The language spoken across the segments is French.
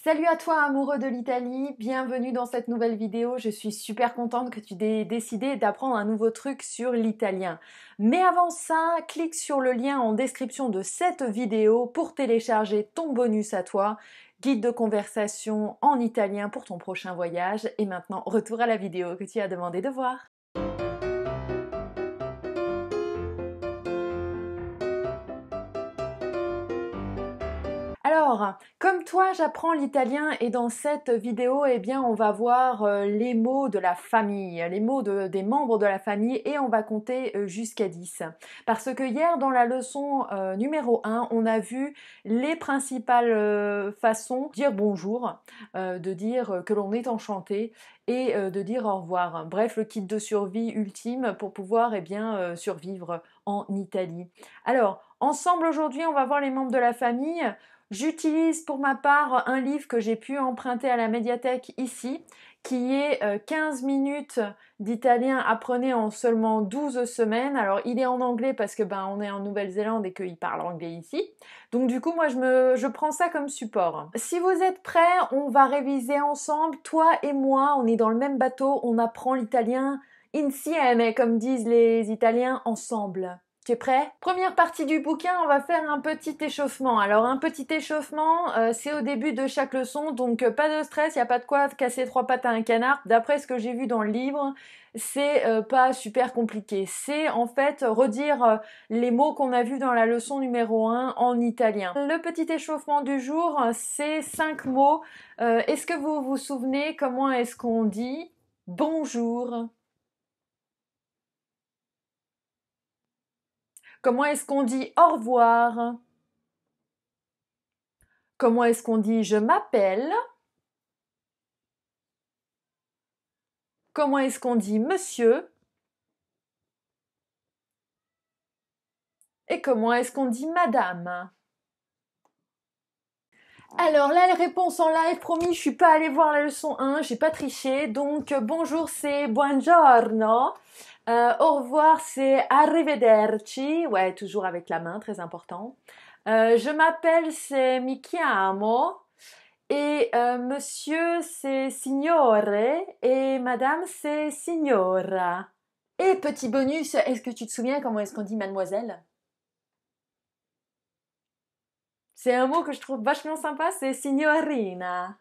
Salut à toi amoureux de l'Italie, bienvenue dans cette nouvelle vidéo. Je suis super contente que tu aies décidé d'apprendre un nouveau truc sur l'italien. Mais avant ça, clique sur le lien en description de cette vidéo pour télécharger ton bonus à toi, guide de conversation en italien pour ton prochain voyage. Et maintenant, retour à la vidéo que tu as demandé de voir. Alors, comme toi, j'apprends l'italien et dans cette vidéo, eh bien, on va voir les mots de la famille, les mots des membres de la famille et on va compter jusqu'à 10. Parce que hier, dans la leçon numéro 1, on a vu les principales façons de dire bonjour, de dire que l'on est enchanté et de dire au revoir. Bref, le kit de survie ultime pour pouvoir survivre en Italie. Alors, ensemble aujourd'hui, on va voir les membres de la famille. J'utilise pour ma part un livre que j'ai pu emprunter à la médiathèque ici, qui est 15 minutes d'italien apprenez en seulement 12 semaines. Alors il est en anglais parce que on est en Nouvelle-Zélande et qu'ils parlent anglais ici. Donc du coup moi je prends ça comme support. Si vous êtes prêts, on va réviser ensemble, toi et moi, on est dans le même bateau, on apprend l'italien insieme, comme disent les Italiens, ensemble. Tu es prêt? Première partie du bouquin, on va faire un petit échauffement. Alors un petit échauffement, c'est au début de chaque leçon, donc pas de stress, il n'y a pas de quoi casser trois pattes à un canard. D'après ce que j'ai vu dans le livre, c'est pas super compliqué. C'est en fait redire les mots qu'on a vus dans la leçon numéro 1 en italien. Le petit échauffement du jour, c'est 5 mots. Est-ce que vous vous souvenez comment est-ce qu'on dit bonjour? Comment est-ce qu'on dit au revoir? Comment est-ce qu'on dit je m'appelle? Comment est-ce qu'on dit monsieur? Et comment est-ce qu'on dit madame? Alors là, les réponses en live, promis, je suis pas allée voir la leçon 1, j'ai pas triché. Donc bonjour, c'est buongiorno. Au revoir, c'est arrivederci. Ouais, toujours avec la main, très important. Je m'appelle, c'est mi chiamo. Et monsieur, c'est signore. Et madame, c'est signora. Et petit bonus, est-ce que tu te souviens comment est-ce qu'on dit mademoiselle? C'est un mot que je trouve vachement sympa, c'est signorina.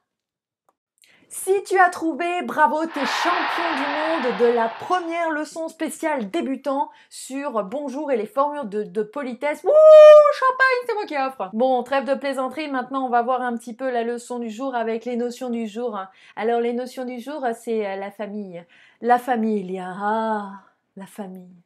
Si tu as trouvé, bravo, t'es champion du monde de la première leçon spéciale débutant sur bonjour et les formures de politesse. Wouh, champagne, c'est moi qui offre. Bon, trêve de plaisanterie, maintenant on va voir un petit peu la leçon du jour avec les notions du jour. Alors les notions du jour, c'est la famille. La famiglia, la famille.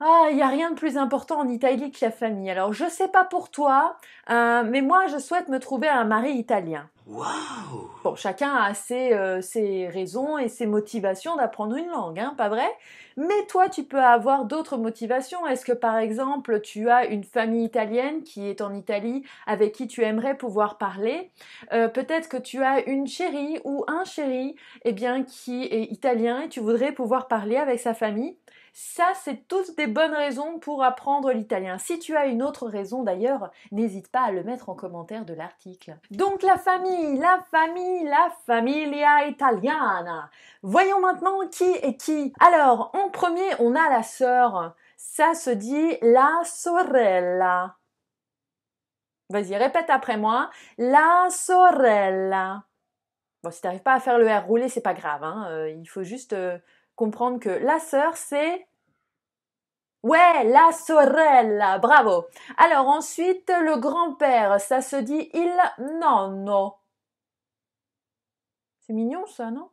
Ah, il n'y a rien de plus important en Italie que la famille. Alors, je sais pas pour toi, mais moi, je souhaite me trouver un mari italien. Waouh! Bon, chacun a ses raisons et ses motivations d'apprendre une langue, hein, pas vrai? Mais toi, tu peux avoir d'autres motivations. Est-ce que, par exemple, tu as une famille italienne qui est en Italie avec qui tu aimerais pouvoir parler? Peut-être que tu as une chérie ou un chéri, eh bien, qui est italien et tu voudrais pouvoir parler avec sa famille. Ça, c'est toutes des bonnes raisons pour apprendre l'italien. Si tu as une autre raison d'ailleurs, n'hésite pas à le mettre en commentaire de l'article. Donc la famille, la famiglia italiana. Voyons maintenant qui est qui. Alors, en premier, on a la sœur. Ça se dit la sorella. Vas-y, répète après moi. La sorella. Bon, si tu n'arrives pas à faire le R roulé, c'est pas grave. Hein. Il faut juste comprendre que la sœur, c'est... Ouais, la sorella, bravo. Alors ensuite, le grand-père, ça se dit il nonno. C'est mignon ça, non?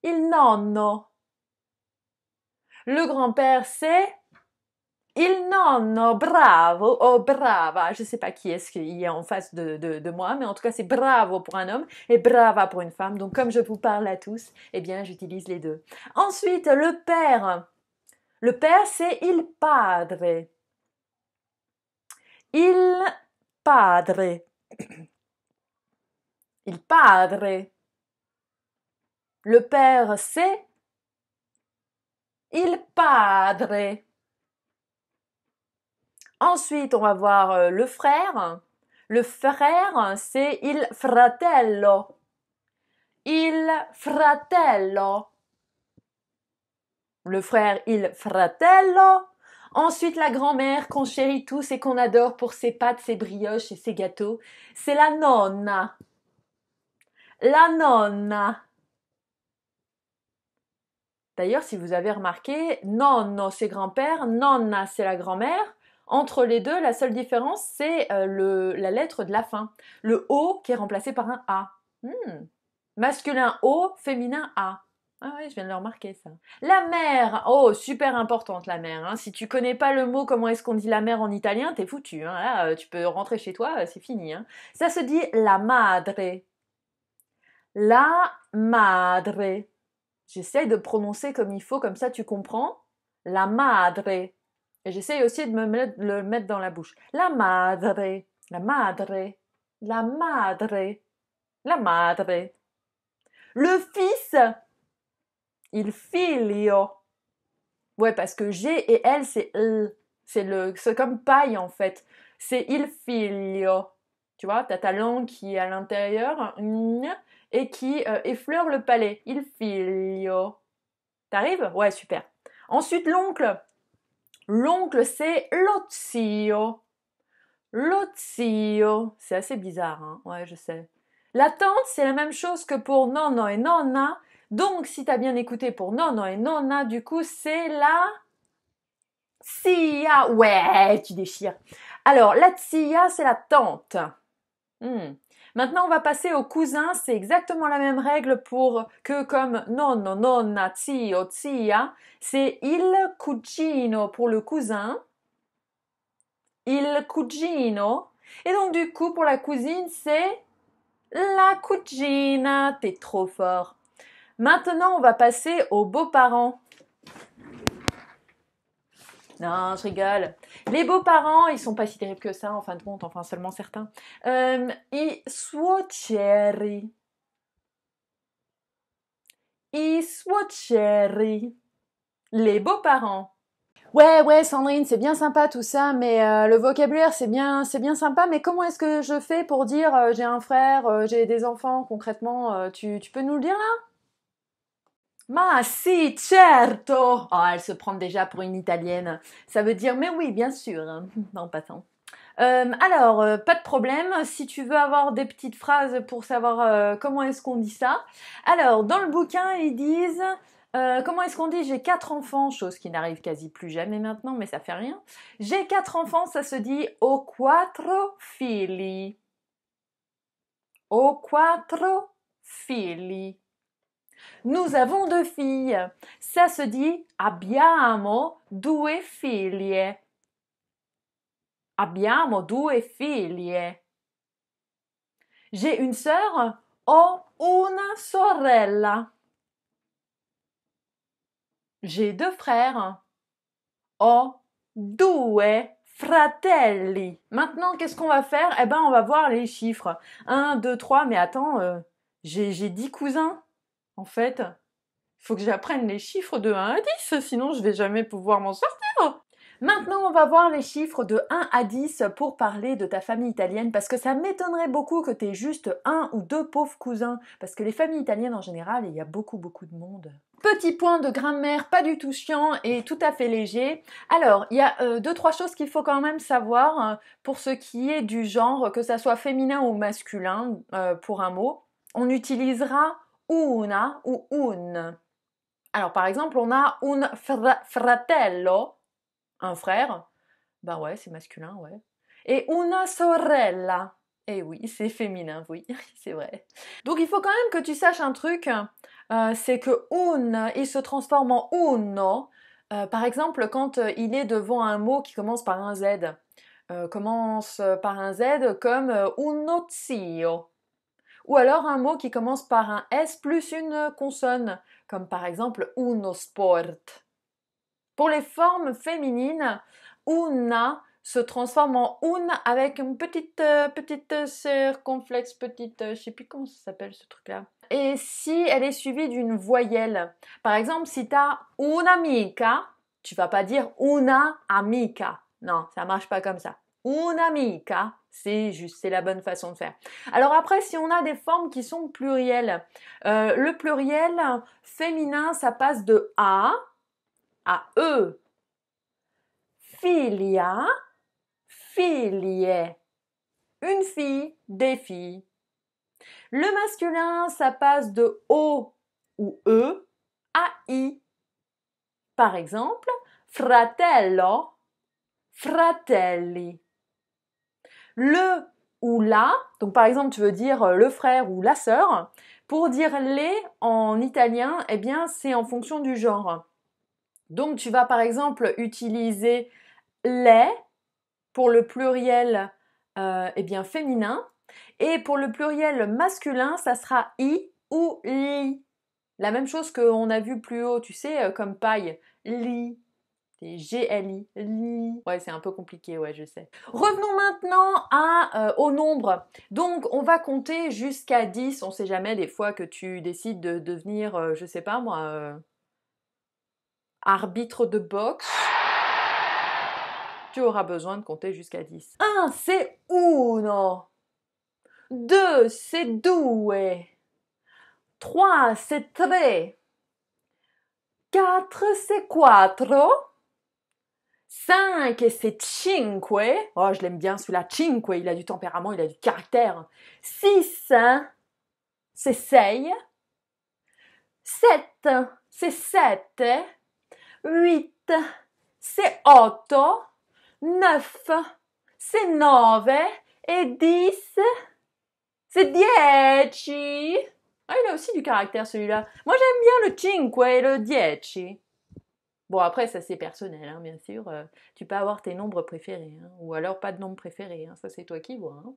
Il nonno. Le grand-père, c'est il nonno, bravo, oh brava. Je sais pas qui est-ce qu'il y a en face de moi, mais en tout cas c'est bravo pour un homme et brava pour une femme. Donc comme je vous parle à tous, eh bien j'utilise les deux. Ensuite, le père. Le père, c'est il padre. Il padre. Il padre. Le père, c'est il padre. Ensuite, on va voir le frère. Le frère, c'est il fratello. Il fratello. Le frère, il fratello. Ensuite, la grand-mère qu'on chérit tous et qu'on adore pour ses pâtes, ses brioches et ses gâteaux, c'est la nonna. La nonna. D'ailleurs, si vous avez remarqué, nonno c'est grand-père, nonna c'est la grand-mère. Entre les deux, la seule différence, c'est la lettre de la fin. Le O qui est remplacé par un A. Masculin O, féminin A. Ah oui, je viens de le remarquer ça. La mère, oh, super importante la mère. Hein. Si tu connais pas le mot, comment est-ce qu'on dit la mère en italien, t'es foutu. Hein. Là, tu peux rentrer chez toi, c'est fini. Hein. Ça se dit la madre. La madre. J'essaye de prononcer comme il faut, comme ça tu comprends. La madre. Et j'essaye aussi de le mettre dans la bouche. La madre. La madre. La madre. La madre. Le fils. Il figlio. Ouais, parce que G et L, c'est L. C'est comme paille, en fait. C'est il figlio. Tu vois, t'as ta langue qui est à l'intérieur et qui effleure le palais. Il figlio. T'arrives? Ouais, super. Ensuite, l'oncle. L'oncle, c'est lo zio. Lo zio. C'est assez bizarre, hein? Ouais, je sais. La tante, c'est la même chose que pour nonno et nonna. Donc, si t'as bien écouté pour nonno et nonna, du coup, c'est la zia. Ouais, tu déchires. Alors, la zia, c'est la tante. Maintenant, on va passer au cousin. C'est exactement la même règle que comme nonno, nonna, zio, zia. C'est il cugino pour le cousin. Il cugino. Et donc, du coup, pour la cousine, c'est la cugina. T'es trop fort. Maintenant, on va passer aux beaux-parents. Non, je rigole. Les beaux-parents, ils sont pas si terribles que ça, en fin de compte, enfin seulement certains. I suoceri. I suoceri. Les beaux-parents. Ouais, Sandrine, c'est bien sympa tout ça, mais le vocabulaire, c'est bien sympa, mais comment est-ce que je fais pour dire j'ai un frère, j'ai des enfants, concrètement, tu peux nous le dire là? Ma si, certo! Oh, elle se prend déjà pour une italienne. Ça veut dire mais oui, bien sûr. Non, pas tant. Alors, pas de problème. Si tu veux avoir des petites phrases pour savoir comment est-ce qu'on dit ça. Alors, dans le bouquin, ils disent comment est-ce qu'on dit j'ai 4 enfants, chose qui n'arrive quasi plus jamais maintenant, mais ça fait rien. J'ai 4 enfants, ça se dit ho quattro figli. Ho quattro figli. Nous avons 2 filles. Ça se dit abbiamo 2 figlie. Abbiamo 2 figlie. J'ai une sœur. Ho una sorella. J'ai 2 frères. Ho 2 fratelli. Maintenant, qu'est-ce qu'on va faire? Eh ben, on va voir les chiffres. 1, 2, 3. Mais attends, j'ai 10 cousins. En fait, il faut que j'apprenne les chiffres de 1 à 10, sinon je vais jamais pouvoir m'en sortir. Maintenant, on va voir les chiffres de 1 à 10 pour parler de ta famille italienne, parce que ça m'étonnerait beaucoup que tu aies juste 1 ou 2 pauvres cousins, parce que les familles italiennes en général, il y a beaucoup de monde. Petit point de grammaire, pas du tout chiant et tout à fait léger. Alors, il y a 2-3 choses qu'il faut quand même savoir pour ce qui est du genre, que ça soit féminin ou masculin pour un mot. On utilisera una ou un. Alors, par exemple, on a un fratello, un frère. Ben ouais, c'est masculin, ouais. Et una sorella. Eh oui, c'est féminin, oui, c'est vrai. Donc, il faut quand même que tu saches un truc, c'est que un, il se transforme en uno. Par exemple, quand il est devant un mot qui commence par un Z. Commence par un Z comme uno zio. Ou alors un mot qui commence par un S plus une consonne, comme par exemple uno sport. Pour les formes féminines, una se transforme en un avec une petite circonflexe, je sais plus comment ça s'appelle ce truc-là. Et si elle est suivie d'une voyelle, par exemple, si tu as un'amica, tu vas pas dire una amica. Non, ça marche pas comme ça. un'amica. C'est la bonne façon de faire. Alors après, si on a des formes qui sont plurielles, le pluriel féminin, ça passe de A à E. Figlia, figlie. Une fille, des filles. Le masculin, ça passe de O ou E à I. Par exemple, fratello, fratelli. Le ou la, donc par exemple tu veux dire le frère ou la sœur, pour dire les en italien, eh bien c'est en fonction du genre. Donc tu vas par exemple utiliser les pour le pluriel eh bien féminin, et pour le pluriel masculin, ça sera i ou li. La même chose qu'on a vu plus haut, tu sais, comme paille, li. C'est G-L-I. Li. Ouais, c'est un peu compliqué, ouais, je sais. Revenons maintenant au nombre. Donc, on va compter jusqu'à 10. On sait jamais, des fois, que tu décides de devenir, je sais pas moi, arbitre de boxe. Tu auras besoin de compter jusqu'à 10. 1, c'est uno. 2, c'est due. 3, c'est tre. 4, c'est quattro. 5, c'est cinque. Oh, je l'aime bien celui-là, cinque. Il a du tempérament, il a du caractère. 6, c'est sei. 7, c'est sette. 8, c'est otto. 9, c'est nove. Et 10, c'est dieci. Ah, il a aussi du caractère celui-là. Moi, j'aime bien le cinque et le dieci. Bon, après, ça c'est personnel, hein, bien sûr. Tu peux avoir tes nombres préférés, hein, ou alors pas de nombre préféré, hein, ça c'est toi qui vois. Hein.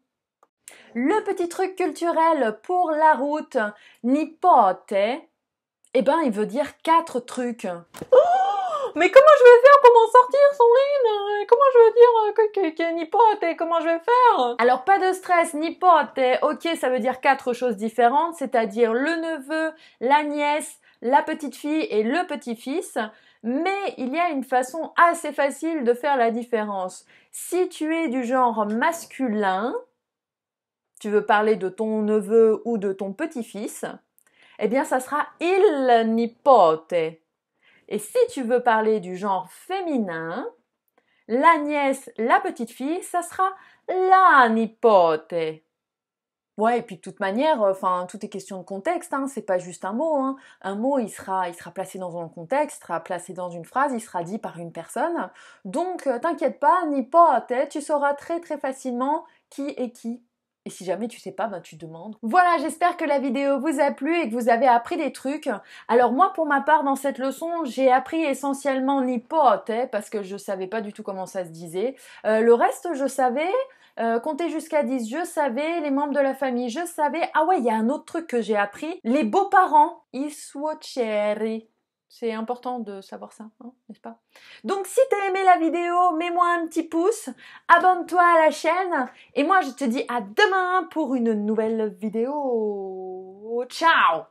Le petit truc culturel pour la route, nipote, eh ben, il veut dire 4 trucs. Oh, mais comment je vais faire pour m'en sortir, Sandrine? Comment je veux dire que nipote, comment je vais faire? Alors, pas de stress, nipote, ok, ça veut dire 4 choses différentes, c'est-à-dire le neveu, la nièce, la petite fille et le petit-fils. Mais il y a une façon assez facile de faire la différence. Si tu es du genre masculin, tu veux parler de ton neveu ou de ton petit-fils, eh bien ça sera il nipote. Et si tu veux parler du genre féminin, la nièce, la petite fille, ça sera la nipote. Ouais, et puis de toute manière, enfin, tout est question de contexte, hein, c'est pas juste un mot. Hein. Un mot, il sera placé dans un contexte, il sera placé dans une phrase, il sera dit par une personne. Donc, t'inquiète pas, nipote, tu sauras très très facilement qui est qui. Et si jamais tu sais pas, ben tu demandes. Voilà, j'espère que la vidéo vous a plu et que vous avez appris des trucs. Alors moi, pour ma part, dans cette leçon, j'ai appris essentiellement nipote, parce que je savais pas du tout comment ça se disait. Le reste, je savais. Compter jusqu'à 10, je savais. Les membres de la famille, je savais. Ah ouais, il y a un autre truc que j'ai appris. Les beaux-parents, i suoceri. C'est important de savoir ça, hein, n'est-ce pas? Donc si t'as aimé la vidéo, mets-moi un petit pouce, abonne-toi à la chaîne, et moi je te dis à demain pour une nouvelle vidéo. Ciao!